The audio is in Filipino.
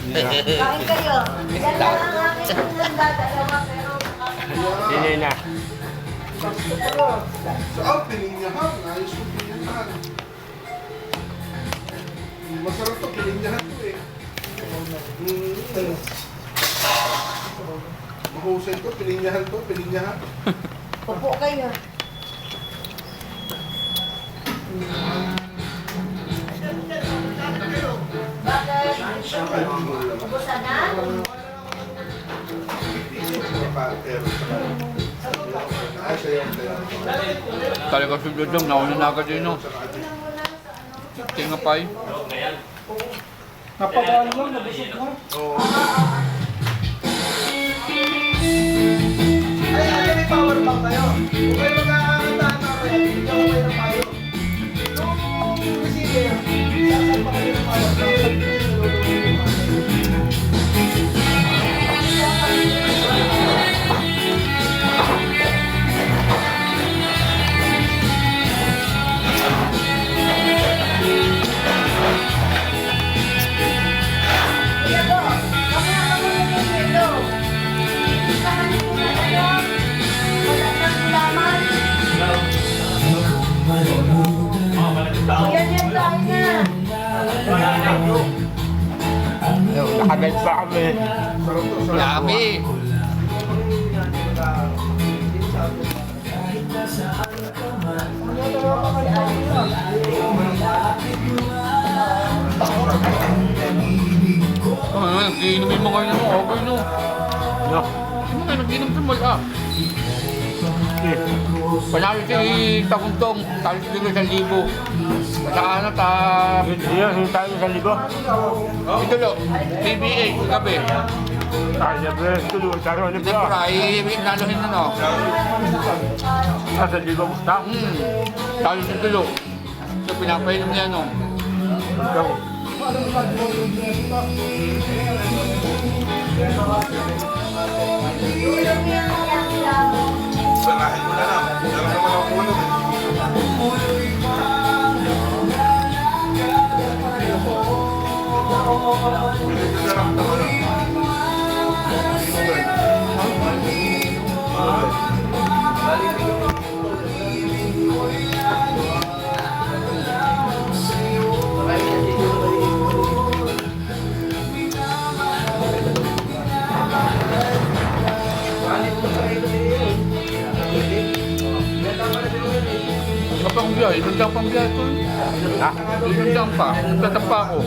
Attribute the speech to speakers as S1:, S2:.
S1: Kain kayo. Yan na lang ang aking handa. Dalawa pero
S2: Hindi na.
S3: Saan? Pininyahan. Ayos yung pininyahan. Masarap to, pininyahan to eh. Mahusay to, pininyahan to, pininyahan.
S1: upo kayo. Bakit? Ubusan na?
S4: Talaga si Dudong, nauna na agad yun, no? Tinga pa eh.
S2: Napagano lang, nabusog mo.
S5: Ay, may power bank kayo. Kung kayo magkakakantahan na kayo, hindi ako kayo ng payo. Yung receiver, sasal pa kayo ng power bank.
S1: Kuya ko, mamaya mamaya kayo. Saan po na kayo? Wala nang gulaman. Kuya niyan tayo na.
S2: Nakagay pa kami.
S4: Yummy! Ano, nag-iinom yung mga yun, okay no?
S2: No.
S4: Ano nga, nag-iinom sa mall ah? Panalo si Taguntong, talo si Dilo 1,000. At saka ano,
S2: Yan, hindi tayo sa ligo.
S4: ito lo, PBA, kagabi.
S2: Ay, siyempre, tuloy tayo ulit
S4: Siyempre,
S2: ba?
S4: ay naluhin na no.
S2: Sa ligo mo na.
S4: Talo si Dilo. So, pinapainom niya no.
S2: Ikaw.
S1: Tulong yan lang daw.
S3: Sanahin mo na lang. Dala naman ako muna.
S4: Kapag biya, ibang pang biya ito.
S2: Ha?
S4: Ibang pa, tatapa ako.